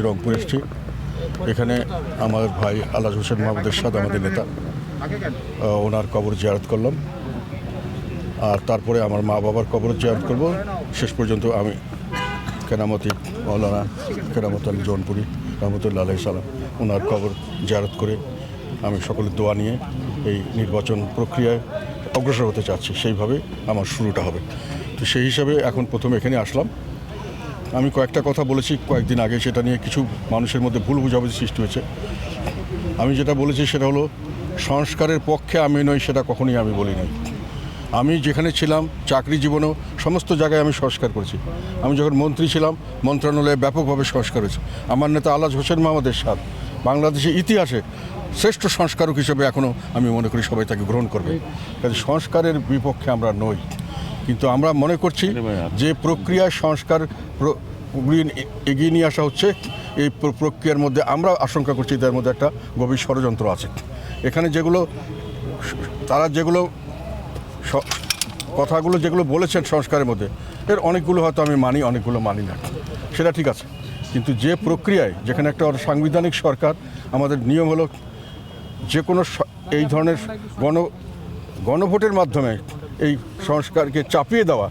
রংপুর এসেছি। এখানে আমার ভাই আলাজ হোসেন মাহমুদ এরশাদ আমাদের নেতা, ওনার কবর জিয়ারত করলাম। আর তারপরে আমার মা বাবার কবর জিয়ারত করব। শেষ পর্যন্ত আমি কেরামতি মৌলানা কেরামত আলী জৌনপুরি রহমতুল্লাহ আলাইহি সালাম ওনার কবর জিয়ারত করে আমি সকলের দোয়া নিয়ে এই নির্বাচন প্রক্রিয়ায় অগ্রসর হতে চাচ্ছি। সেইভাবে আমার শুরুটা হবে। তো সেই হিসাবে এখন প্রথমে এখানে আসলাম। আমি কয়েকটা কথা বলেছি কয়েকদিন আগে, সেটা নিয়ে কিছু মানুষের মধ্যে ভুল বোঝাবুঝি সৃষ্টি হয়েছে। আমি যেটা বলেছি সেটা হলো সংস্কারের পক্ষে আমি নই, সেটা কখনোই আমি বলি নাই। আমি যেখানে ছিলাম চাকরি জীবনেও সমস্ত জায়গায় আমি সংস্কার করেছি। আমি যখন মন্ত্রী ছিলাম মন্ত্রণালয়ে ব্যাপকভাবে সংস্কার হয়েছে। আমার নেতা আলাজ হোসেন মাহমুদ এরশাদ বাংলাদেশের ইতিহাসে শ্রেষ্ঠ সংস্কারক হিসেবে এখনও আমি মনে করি সবাই তাকে গ্রহণ করবে। কাজে সংস্কারের বিপক্ষে আমরা নই, কিন্তু আমরা মনে করছি যে প্রক্রিয়ায় সংস্কার এগিয়ে নিয়ে আসা হচ্ছে, এই প্রক্রিয়ার মধ্যে আমরা আশঙ্কা করছি তার মধ্যে একটা গভীর ষড়যন্ত্র আছে। এখানে তারা যেগুলো কথাগুলো যেগুলো বলেছেন সংস্কারের মধ্যে, এর অনেকগুলো হয়তো আমি মানি, অনেকগুলো মানি না, সেটা ঠিক আছে। কিন্তু যে প্রক্রিয়ায়, যেখানে একটা সাংবিধানিক সরকার, আমাদের নিয়ম হলো যে কোনো এই ধরনের গণভোটের মাধ্যমে এই সংস্কারকে চাপিয়ে দেওয়া,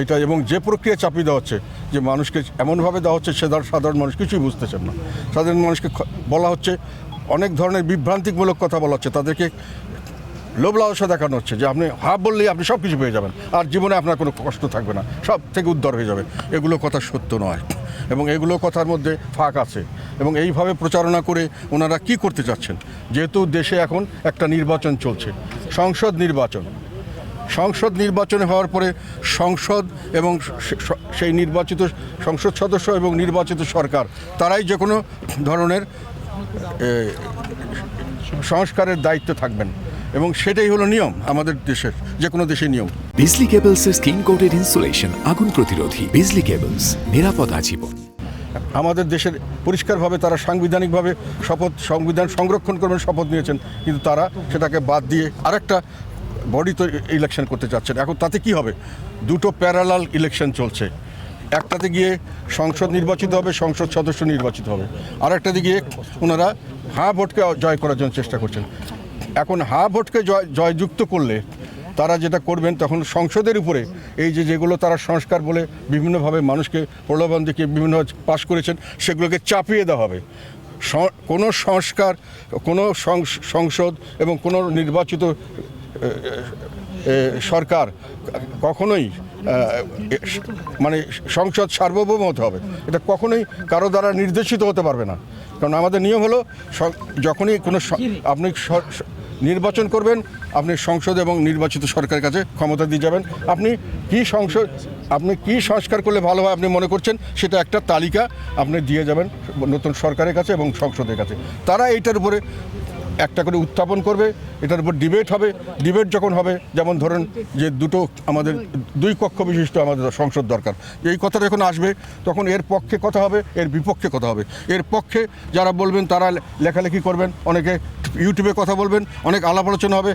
এটা এবং যে প্রক্রিয়া চাপিয়ে দেওয়া হচ্ছে, যে মানুষকে এমনভাবে দেওয়া হচ্ছে সাধারণ মানুষ কিছুই বুঝতেছেন না। সাধারণ মানুষকে বলা হচ্ছে অনেক ধরনের বিভ্রান্তিমূলক কথা বলা হচ্ছে, তাদেরকে লোভ লালসা দেখানো হচ্ছে যে আপনি হাফ বললেই আপনি সব কিছু পেয়ে যাবেন, আর জীবনে আপনার কোনো কষ্ট থাকবে না, সব থেকে উদ্ধার হয়ে যাবে। এগুলো কথা সত্য নয়, এবং এগুলো কথার মধ্যে ফাঁক আছে। এবং এইভাবে প্রচারণা করে ওনারা কি করতে চাচ্ছেন, যেহেতু দেশে এখন একটা নির্বাচন চলছে, সংসদ নির্বাচনে হওয়ার পরে সংসদ এবং সেই নির্বাচিত সংসদ সদস্য এবং নির্বাচিত সরকার তারাই যে কোনো ধরনের সংস্কারের দায়িত্ব থাকবেন, এবং সেটাই হলো নিয়ম আমাদের দেশের, যে কোনো দেশের নিয়ম। বিজলি কেবলসের স্ক্রিন কোটেড ইনসুলেশন আগুন প্রতিরোধী। বিজলি কেবলস, নিরাপদ আজীবন। আমাদের দেশের পরিষ্কারভাবে তারা সাংবিধানিকভাবে সংবিধান সংরক্ষণ করবেন শপথ নিয়েছেন, কিন্তু তারা সেটাকে বাদ দিয়ে আরেকটা বডি তো ইলেকশন করতে চাচ্ছেন। এখন তাতে কি হবে? দুটো প্যারালাল ইলেকশন চলছে। একটাতে গিয়ে সংসদ নির্বাচিত হবে, সংসদ সদস্য নির্বাচিত হবে, আর একটাতে গিয়ে ওনারা হাঁ ভোটকে জয় করার জন্য চেষ্টা করছেন। এখন হাঁ ভোটকে জয়যুক্ত করলে তারা যেটা করবেন, তখন সংসদের উপরে এই যেগুলো তারা সংস্কার বলে বিভিন্নভাবে মানুষকে প্রলোভন দেখিয়ে বিভিন্ন পাশ করেছেন, সেগুলোকে চাপিয়ে দেওয়া হবে। কোনো সংস্কার, কোনো সংসদ এবং কোনো নির্বাচিত সরকার কখনোই মানে সংসদ সার্বভৌম হতে হবে, এটা কখনোই কারো দ্বারা নির্দেশিত হতে পারবে না। কারণ আমাদের নিয়ম হলো যখনই কোনো আপনি নির্বাচন করবেন, আপনি সংসদ এবং নির্বাচিত সরকারের কাছে ক্ষমতা দিয়ে যাবেন। আপনি কি সংস্কার করলে ভালো হয় আপনি মনে করছেন, সেটা একটা তালিকা আপনি দিয়ে যাবেন নতুন সরকারের কাছে এবং সংসদের কাছে। তারা এইটার উপরে একটা করে উত্থাপন করবে, এটার উপর ডিবেট হবে। ডিবেট যখন হবে, যেমন ধরেন যে আমাদের দুই কক্ষ বিশিষ্ট আমাদের সংসদ দরকার, এই কথা যখন আসবে তখন এর পক্ষে কথা হবে, এর বিপক্ষে কথা হবে। এর পক্ষে যারা বলবেন তারা লেখালেখি করবেন, অনেকে ইউটিউবে কথা বলবেন, অনেক আলাপ আলোচনা হবে,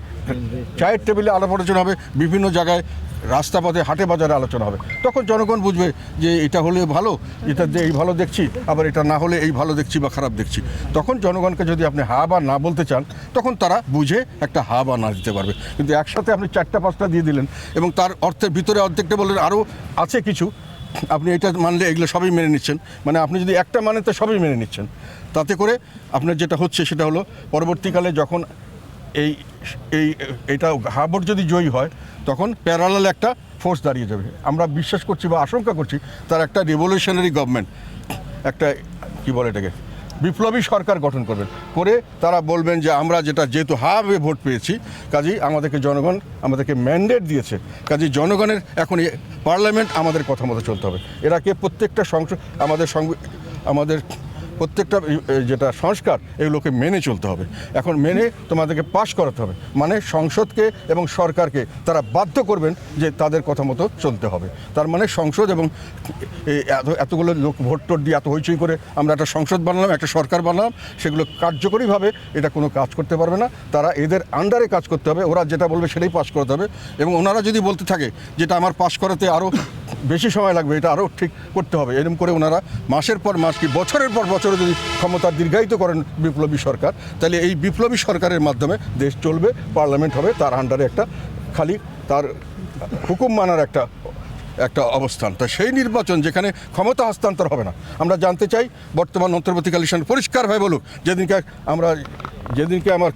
চায়ের টেবিলে আলাপ আলোচনা হবে, বিভিন্ন জায়গায় রাস্তাপথে হাটে বাজারে আলোচনা হবে। তখন জনগণ বুঝবে যে এটা হলে ভালো, এটা যে এই ভালো দেখছি, আবার এটা না হলে এই ভালো দেখছি বা খারাপ দেখছি। তখন জনগণকে যদি আপনি হা বা না বলতে চান, তখন তারা বুঝে একটা হা বা না দিতে পারবে। কিন্তু একসাথে আপনি 4-5টা দিয়ে দিলেন এবং তার অর্থের ভিতরে অর্ধেকটা বললেন আরও আছে কিছু, আপনি এটা মানলে এগুলো সবই মেনে নিচ্ছেন। মানে আপনি যদি একটা মানেন তো সবই মেনে নিচ্ছেন। তাতে করে আপনার যেটা হচ্ছে সেটা হলো পরবর্তীকালে যখন এইটা হা ভোট যদি জয়ী হয়, তখন প্যারালাল একটা ফোর্স দাঁড়িয়ে যাবে। আমরা বিশ্বাস করছি বা আশঙ্কা করছি তার একটা রেভলিউশনারি গভর্নমেন্ট, একটা কি বলে এটাকে, বিপ্লবী সরকার গঠন করবেন, করে তারা বলবেন যে আমরা যেহেতু হাফে ভোট পেয়েছি, কাজেই আমাদেরকে জনগণ আমাদেরকে ম্যান্ডেট দিয়েছে, কাজেই জনগণের এখন পার্লামেন্ট আমাদের কথা মতো চলতে হবে। এরাকে প্রত্যেকটা আমাদের প্রত্যেকটা যেটা সংস্কার, এগুলোকে মেনে চলতে হবে। এখন মেনে তোমাদেরকে পাশ করাতে হবে, মানে সংসদকে এবং সরকারকে তারা বাধ্য করবেন যে তাদের কথা মতো চলতে হবে। তার মানে সংসদ এবং এতগুলো লোক ভোট টোট দিয়ে এত হইচই করে আমরা একটা সংসদ বানালাম, একটা সরকার বানালাম, সেগুলো কার্যকরীভাবে এটা কোনো কাজ করতে পারবে না। তারা এদের আন্ডারে কাজ করতে হবে, ওরা যেটা বলবে সেটাই পাশ করাতে হবে। এবং ওনারা যদি বলতে থাকে যেটা আমার পাশ করাতে আরও বেশি সময় লাগবে, এটা আরও ঠিক করতে হবে। এরকম করে ওনারা মাসের পর মাস কি বছরের পর বছরে যদি ক্ষমতা দীর্ঘায়িত করেন বিপ্লবী সরকার, তাহলে এই বিপ্লবী সরকারের মাধ্যমে দেশ চলবে, পার্লামেন্ট হবে, তার আন্ডারে একটা খালি তার হুকুম মানার একটা অবস্থান। তা সেই নির্বাচন যেখানে ক্ষমতা হস্তান্তর হবে না, আমরা জানতে চাই বর্তমান অন্তর্বর্তীকালীন সরকার পরিষ্কারভাবে বলুক, যেদিনকে আমার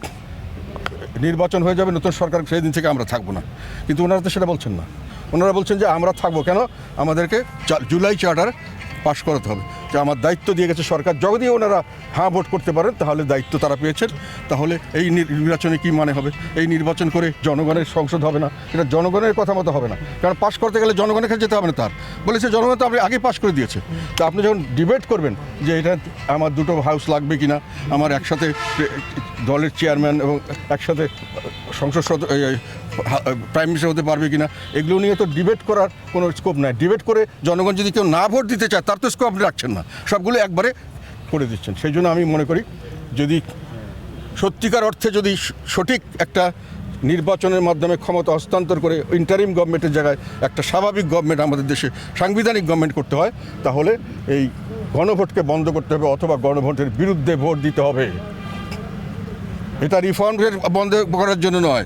নির্বাচন হয়ে যাবে নতুন সরকার, সেই দিন থেকে আমরা থাকবো না। কিন্তু ওনারা তো সেটা বলছেন না। ওনারা বলছেন যে আমরা থাকবো কেন, আমাদেরকে জুলাই চার্টার পাশ করাতে হবে, যে আমার দায়িত্ব দিয়ে গেছে সরকার। যদি ওনারা হ্যাঁ ভোট করতে পারেন তাহলে দায়িত্ব তারা পেয়েছেন, তাহলে এই নির্বাচনে কি মানে হবে? এই নির্বাচন করে জনগণের সংসদ হবে না, এটা জনগণের কথা মতো হবে না। কারণ পাশ করতে গেলে জনগণের কাছে যেতে হবে না, তার বলেছে জনগণ তো আপনি আগে পাশ করে দিয়েছে। তো আপনি যখন ডিবেট করবেন যে এটা আমার দুটো হাউস লাগবে কিনা, আমার একসাথে দলের চেয়ারম্যান এবং একসাথে সংসদ প্রাইম মিনিস্টার হতে পারবে কিনা, এগুলো নিয়ে তো ডিবেট করার কোনো স্কোপ নাই। ডিবেট করে জনগণ যদি কেউ না ভোট দিতে চায় তার তো স্কোপ আপনি রাখছেন না, সবগুলো একবারে করে দিচ্ছেন। সেই জন্য আমি মনে করি যদি সত্যিকার অর্থে যদি সঠিক একটা নির্বাচনের মাধ্যমে ক্ষমতা হস্তান্তর করে ইন্টারিম গভর্নমেন্টের জায়গায় একটা স্বাভাবিক গভর্নমেন্ট আমাদের দেশে সাংবিধানিক গভর্নমেন্ট করতে হয়, তাহলে এই গণভোটকে বন্ধ করতে হবে অথবা গণভোটের বিরুদ্ধে ভোট দিতে হবে। এটা রিফর্মের বন্ধ করার জন্য নয়,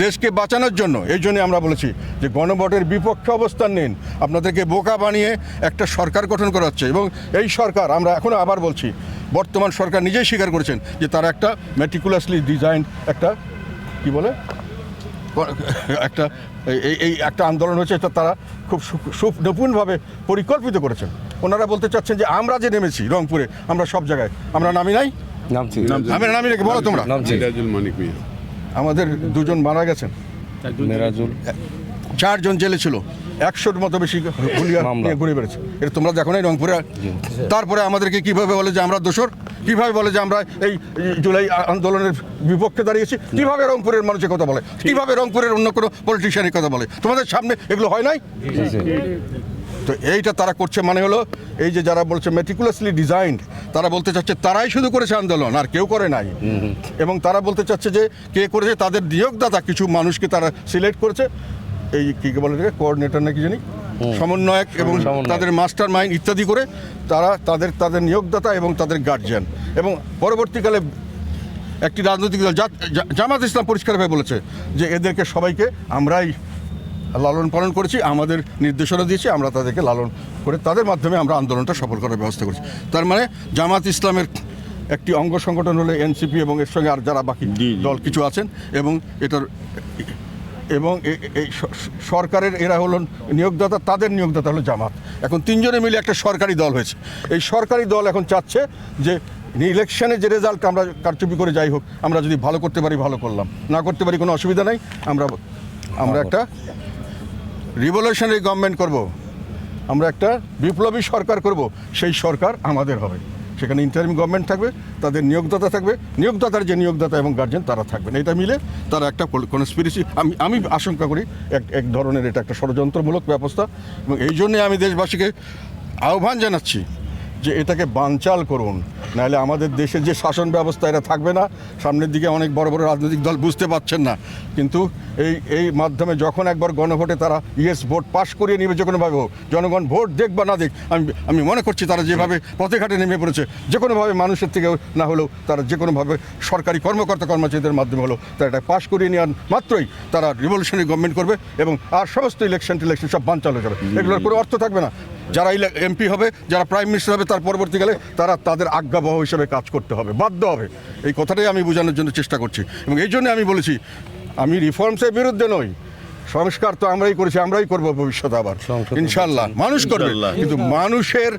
দেশকে বাঁচানোর জন্য। এই জন্য আমরা বলেছি যে গণভোটের বিপক্ষে অবস্থান নিন, আপনাদেরকে বোকা বানিয়ে একটা সরকার গঠন করা হচ্ছে। এবং এই সরকার, আমরা এখনও আবার বলছি, বর্তমান সরকার নিজেই স্বীকার করেছেন যে তারা একটা মেটিকুলাসলি ডিজাইন একটা কি বলে এই একটা আন্দোলন হয়েছে, এটা তারা খুব সুনিপুণভাবে পরিকল্পিত করেছেন। ওনারা বলতে চাচ্ছেন যে আমরা যে নেমেছি রংপুরে, আমরা সব জায়গায় আমরা নামি নাই, আমি নামি রেখে বলো তোমরা। আমাদের দুজন মারা গেছেন, 4 জন জেলে ছিল, 100-র মতো বেশি হুলিয়া নিয়ে ঘুরে বেড়েছে। এটা তোমরা দেখো নাই রংপুরে? তারপরে আমাদেরকে কিভাবে বলে যে আমরা দোষর, কিভাবে বলে যে আমরা এই জুলাই আন্দোলনের বিপক্ষে দাঁড়িয়েছি, কিভাবে রংপুরের মানুষের কথা বলে, কিভাবে রংপুরের অন্য কোনো পলিটিশিয়ানের কথা বলে। তোমাদের সামনে এগুলো হয় নাই? তো এইটা তারা করছে, মানে হলো এই যে যারা বলছে মেটিকুলাসলি ডিজাইন্ড, তারা বলতে চাচ্ছে তারাই শুধু করেছে আন্দোলন, আর কেউ করে নাই। এবং তারা বলতে চাচ্ছে যে কে করেছে, তাদের নিয়োগদাতা কিছু মানুষকে তারা সিলেক্ট করেছে, এই কী বলে কোঅর্ডিনেটর নাকি জানি, সমন্বয়ক এবং তাদের মাস্টার মাইন্ড ইত্যাদি করে তারা তাদের নিয়োগদাতা এবং তাদের গার্জিয়ান। এবং পরবর্তীকালে একটি রাজনৈতিক দল জামাত ইসলাম পরিষ্কারভাবে বলেছে যে এদেরকে সবাইকে আমরাই লালন পালন করেছি, আমাদের নির্দেশনা দিয়েছি, আমরা তাদেরকে লালন করে তাদের মাধ্যমে আমরা আন্দোলনটা সফল করার ব্যবস্থা করেছি। তার মানে জামাত ইসলামের একটি অঙ্গ সংগঠন হলো এনসিপি এবং এর সঙ্গে আর যারা বাকি দল কিছু আছেন, এবং এই সরকারের এরা হলো নিয়োগদাতা, তাদের নিয়োগদাতা হলো জামাত। এখন 3 জনে মিলে একটা সরকারি দল হয়েছে। এই সরকারি দল এখন চাচ্ছে যে ইলেকশনে যে রেজাল্ট আমরা কারচুপি করে যাই হোক, আমরা যদি ভালো করতে পারি ভালো করলাম, না করতে পারি কোনো অসুবিধা নাই, আমরা একটা রিভলিউশনারি গভর্নমেন্ট করব, আমরা একটা বিপ্লবী সরকার করব। সেই সরকার আমাদের হবে, সেখানে ইন্টারিম গভর্নমেন্ট থাকবে, তাদের নিয়োগদাতা থাকবে, নিয়োগদাতার যে নিয়োগদাতা এবং গার্জেন তারা থাকবেন। এটা মিলে তারা একটা কনস্পিরেসি, আমি আশঙ্কা করি এক ধরনের এটা একটা ষড়যন্ত্রমূলক ব্যবস্থা। এবং এই জন্যে আমি দেশবাসীকে আহ্বান জানাচ্ছি যে এটাকে বানচাল করুন, নাহলে আমাদের দেশের যে শাসন ব্যবস্থা এটা থাকবে না। সামনের দিকে অনেক বড় বড় রাজনৈতিক দল বুঝতে পারছেন না, কিন্তু এই মাধ্যমে যখন একবার গণভোটে তারা ইয়েস ভোট পাশ করিয়ে নেবে, যে কোনোভাবে হোক, জনগণ ভোট দেখ বা না দেখ, আমি মনে করছি তারা যেভাবে পথে ঘাটে নেমে পড়েছে, যে কোনোভাবে মানুষের থেকে না হলেও তারা যে কোনোভাবে সরকারি কর্মচারীদের মাধ্যমে হলেও তারা এটা পাশ করিয়ে নেওয়ার মাত্রই তারা রিভলিউশনারি গভর্নমেন্ট করবে এবং আর সমস্ত ইলেকশন সব বানচাল হয়ে যাবে। এগুলোর কোনো অর্থ থাকবে না। যারা এমপি হবে, যারা প্রাইম মিনিস্টার হবে, তার পরবর্তীকালে তারা তাদের আজ্ঞাবহ হিসেবে কাজ করতে হবে, বাধ্য হবে। এই কথাটাই আমি বোঝানোর জন্য চেষ্টা করছি। এবং এই জন্য আমি বলেছি আমি রিফর্মসের বিরুদ্ধে নই, সংস্কার তো আমরাই করেছি, আমরাই করবো ভবিষ্যতে আবার ইনশাল্লাহ, মানুষ করবে, কিন্তু মানুষের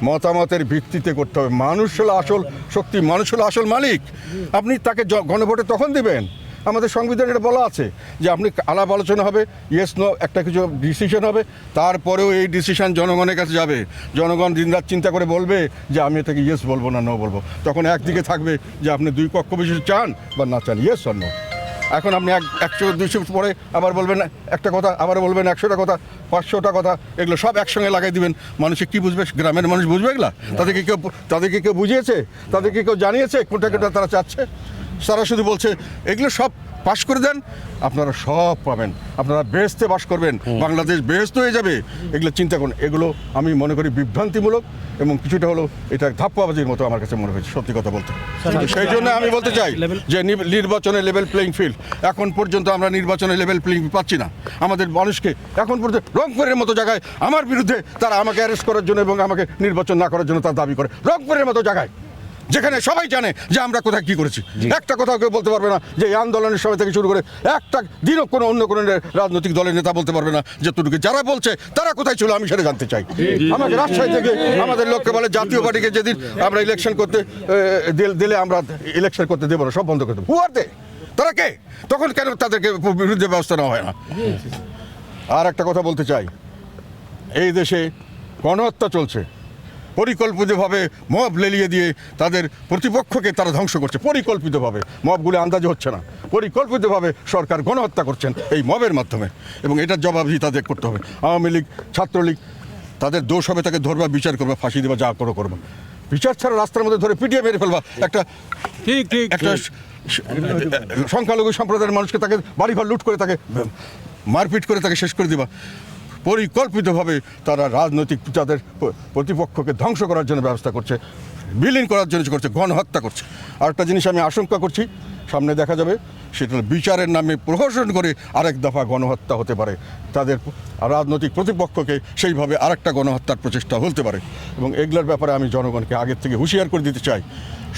মতামতের ভিত্তিতে করতে হবে। মানুষ হলো আসল শক্তি, মানুষ হলো আসল মালিক। আপনি তাকে গণভোটে তখন দিবেন, আমাদের সংবিধানে এটা বলা আছে যে আপনি আলাপ আলোচনা হবে, ইয়েস নো একটা কিছু ডিসিশন হবে, তারপরেও এই ডিসিশন জনগণের কাছে যাবে। জনগণ দিনরাত চিন্তা করে বলবে যে আমি এটাকে ইয়েস বলবো না নো বলবো। তখন একদিকে থাকবে যে আপনি 2 পক্ষ বিশেষ চান বা না চান, ইয়েস অর নো। এখন আপনি 100-200 পরে আবার বলবেন একটা কথা, আবার বলবেন 100টা কথা, 500টা কথা, এগুলো সব একসঙ্গে লাগাই দিবেন। মানুষে কি বুঝবে? গ্রামের মানুষ বুঝবে এগুলা? তাদেরকে কেউ বুঝিয়েছে? তাদেরকে কেউ জানিয়েছে কোনটা তারা চাচ্ছে? তারা শুধু বলছে এগুলো সব পাশ করে দেন, আপনারা সব পাবেন, আপনারা বেহেশতে বাস করবেন, বাংলাদেশ বেহেশত হয়ে যাবে। এগুলো চিন্তা করুন, এগুলো আমি মনে করি বিভ্রান্তিমূলক এবং কিছুটা হলো এটা ধাপ্পাবাজির মতো আমার কাছে মনে হয়েছে, সত্যি কথা বলতে। সেই জন্য আমি বলতে চাই যে নির্বাচনে লেভেল প্লেইং ফিল্ড, এখন পর্যন্ত আমরা নির্বাচনে লেভেল প্লেইং পাচ্ছি না। আমাদের মানুষকে এখন পর্যন্ত রংপুরের মতো জায়গায় আমার বিরুদ্ধে তারা আমাকে অ্যারেস্ট করার জন্য এবং আমাকে নির্বাচন না করার জন্য তার দাবি করে, রংপুরের মতো জায়গায় যেখানে সবাই জানে যে আমরা কোথায় কি করেছি। একটা কথা কেউ বলতে পারবে না যে এই আন্দোলনের সময় থেকে শুরু করে একটা দিনও অন্য কোনো রাজনৈতিক দলের নেতা বলতে পারবে না যতটুকু যারা বলছে তারা কোথায় ছিল, আমি সেটা জানতে চাই। আমাকে রাজশাহী থেকে আমাদের লোককে বলে জাতীয় পার্টিকে যেদিন আমরা ইলেকশন করতে দিলে আমরা ইলেকশন করতে দেবো না, সব বন্ধ করে দেবো। হুয়ার দে, তারা কে? তখন কেন তাদেরকে বিরুদ্ধে ব্যবস্থা নেওয়া হয় না? আর একটা কথা বলতে চাই, এই দেশে গণহত্যা চলছে, পরিকল্পিতভাবে মব লেলিয়ে দিয়ে তাদের প্রতিপক্ষকে তারা ধ্বংস করছে, পরিকল্পিতভাবে। মবগুলো আন্দাজে হচ্ছে না, পরিকল্পিতভাবে সরকার গণহত্যা করছেন এই মবের মাধ্যমে, এবং এটার জবাবদিহি তাদের করতে হবে। আওয়ামী লীগ, ছাত্রলীগ, তাদের দোষ হবে, তাকে ধরবা, বিচার করবা, ফাঁসি দেবা, যা করবা। বিচার ছাড়া রাস্তার মধ্যে ধরে পিটিয়ে মেরে ফেলবা একটা একটা সংখ্যালঘু সম্প্রদায়ের মানুষকে, তাকে বাড়িঘর লুট করে, তাকে মারপিট করে, তাকে শেষ করে দিবা। পরিকল্পিতভাবে তারা রাজনৈতিক তাদের প্রতিপক্ষকে ধ্বংস করার জন্য ব্যবস্থা করছে, বিলীন করার জন্য করছে, গণহত্যা করছে। আর একটা জিনিস আমি আশঙ্কা করছি সামনে দেখা যাবে, সেটা বিচারের নামে প্রহসন করে আরেক দফা গণহত্যা হতে পারে, তাদের রাজনৈতিক প্রতিপক্ষকে সেইভাবে আরেকটা গণহত্যার প্রচেষ্টা হতে পারে। এবং এগুলোর ব্যাপারে আমি জনগণকে আগের থেকে হুঁশিয়ার করে দিতে চাই,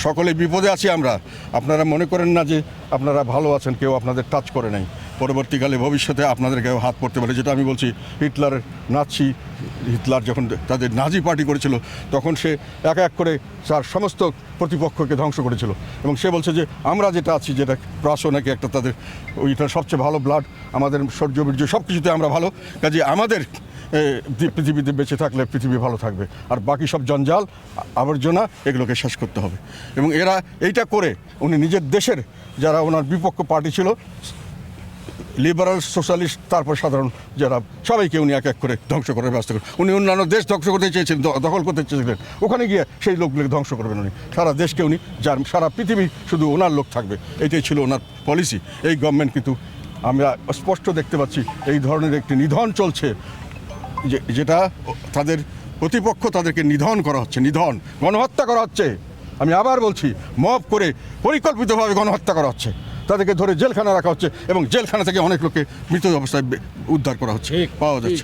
সকলে বিপদে আছি আমরা। আপনারা মনে করেন না যে আপনারা ভালো আছেন, কেউ আপনাদের টাচ করে নাই। পরবর্তীকালে ভবিষ্যতে আপনাদের গায়ে হাত পড়তে পারে, যেটা আমি বলছি। হিটলার যখন তাদের নাজি পার্টি করেছিল, তখন সে এক এক করে তার সমস্ত প্রতিপক্ষকে ধ্বংস করেছিল, এবং সে বলছে যে আমরা যেটা আছি, যেটা প্রাস নাকি একটা তাদের ওইটা সবচেয়ে ভালো ব্লাড, আমাদের শৌর্য বীর্য সব কিছুতে আমরা ভালো, কাজে আমাদের পৃথিবীতে বেঁচে থাকলে পৃথিবী ভালো থাকবে, আর বাকি সব জঞ্জাল আবর্জনা এগুলোকে শেষ করতে হবে। এবং এরা এইটা করে উনি নিজের দেশের যারা ওনার বিপক্ষ পার্টি ছিল, লিবারাল, সোশ্যালিস্ট, তারপর সাধারণ যারা, সবাইকে উনি এক এক করে ধ্বংস করার ব্যবস্থা করেন। উনি অন্যান্য দেশ ধ্বংস করতে চেয়েছিলেন, দখল করতে চেয়েছিলেন, ওখানে গিয়ে সেই লোকগুলোকে ধ্বংস করবেন উনি। সারা দেশকে উনি, যার সারা পৃথিবী শুধু ওনার লোক থাকবে, এটাই ছিল ওনার পলিসি। এই গভর্নমেন্ট কিন্তু আমরা স্পষ্ট দেখতে পাচ্ছি এই ধরনের একটি নিধন চলছে, যেটা তাদের প্রতিপক্ষ, তাদেরকে নিধন করা হচ্ছে, নিধন, গণহত্যা করা হচ্ছে। আমি আবার বলছি, মব করে পরিকল্পিতভাবে গণহত্যা করা হচ্ছে, তাদেরকে ধরে জেলখানা রাখা হচ্ছে, এবং জেলখানা থেকে অনেক লোককে মৃত অবস্থায় উদ্ধার করা হচ্ছে, পাওয়া যাচ্ছে।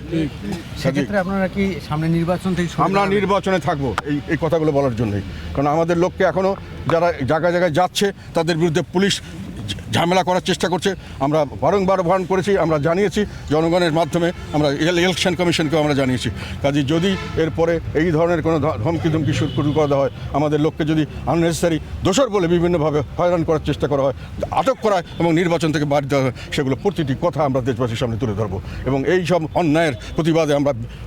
সেক্ষেত্রে আপনারা কি সামনে নির্বাচন থেকে আমরা নির্বাচনে থাকবো এই কথাগুলো বলার জন্যই, কারণ আমাদের লোককে এখনও যারা জায়গায় জায়গায় যাচ্ছে তাদের বিরুদ্ধে পুলিশ ঝামেলা করার চেষ্টা করছে। আমরা বারংবার বারণ করেছি, আমরা জানিয়েছি জনগণের মাধ্যমে, আমরা ইলেকশন কমিশনকেও আমরা জানিয়েছি। কাজে যদি এরপরে এই ধরনের কোনো ধমকি শুরু করা দেওয়া হয়, আমাদের লোককে যদি আননেসেসারি দোষর বলে বিভিন্নভাবে হয়রান করার চেষ্টা করা হয়, আটক করা হয় এবং নির্বাচন থেকে বাদ দেওয়া হয়, সেগুলো প্রতিটি কথা আমরা দেশবাসীর সামনে তুলে ধরবো, এবং এই সব অন্যায়ের প্রতিবাদে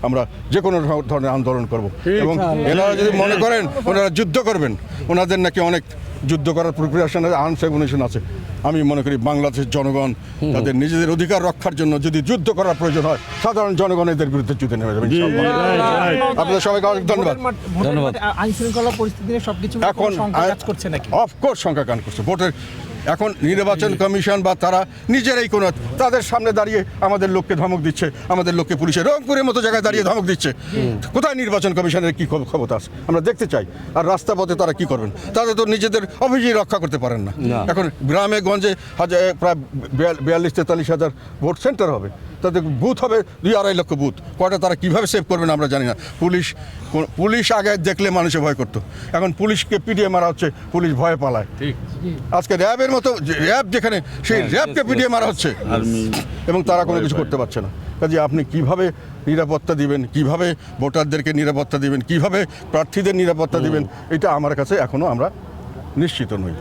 আমরা যে কোনো ধরনের আন্দোলন করব। এবং এনারা যদি মনে করেন ওনারা যুদ্ধ করবেন, ওনাদের নাকি অনেক যুদ্ধ করার প্রিপারেশন আনসেগুনেশন আছে, আমি মনে করি বাংলাদেশের জনগণ তাদের নিজেদের অধিকার রক্ষার জন্য যদি যুদ্ধ করার প্রয়োজন হয়, সাধারণ জনগণ এদের বিরুদ্ধে যুদ্ধে নেমে যাবে। আপনাদের সবাইকে অনেক ধন্যবাদ। আইন শৃঙ্খলা পরিস্থিতি সবকিছু এখন কাজ করছে নাকি? অফকোর্স সংখ্যা কাজ করছে ভোটের। এখন নির্বাচন কমিশন বা তারা নিজেরাই কোনো তাদের সামনে দাঁড়িয়ে আমাদের লোককে ধমক দিচ্ছে, আমাদের লোককে পুলিশের রংপুরের মতো জায়গায় দাঁড়িয়ে ধমক দিচ্ছে। কোথায় নির্বাচন কমিশনের কি ক্ষমতা আছে আমরা দেখতে চাই। আর রাস্তাপথে তারা কি করবেন? তাদের তো নিজেদের অফিসেই রক্ষা করতে পারেন না। এখন গ্রামে গঞ্জে প্রায় 42-43 হাজার ভোট সেন্টার হবে, তাদের বুথ হবে 2-2.5 লক্ষ বুথ। কয়টা তারা কীভাবে সেভ করবেন আমরা জানি না। পুলিশ আগে দেখলে মানুষে ভয় করতো, এখন পুলিশকে পিটিয়ে মারা হচ্ছে, পুলিশ ভয়ে পালায়। আজকে র্যাবের মতো র্যাব যেখানে, সেই র্যাবকে পিটিয়ে মারা হচ্ছে, এবং তারা কোনো কিছু করতে পারছে না। কাজে আপনি কিভাবে নিরাপত্তা দিবেন, কিভাবে ভোটারদেরকে নিরাপত্তা দিবেন, কিভাবে প্রার্থীদের নিরাপত্তা দিবেন, এটা আমার কাছে এখনও আমরা নিশ্চিত নই।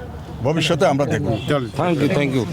ভবিষ্যতে আমরা দেখব। Thank you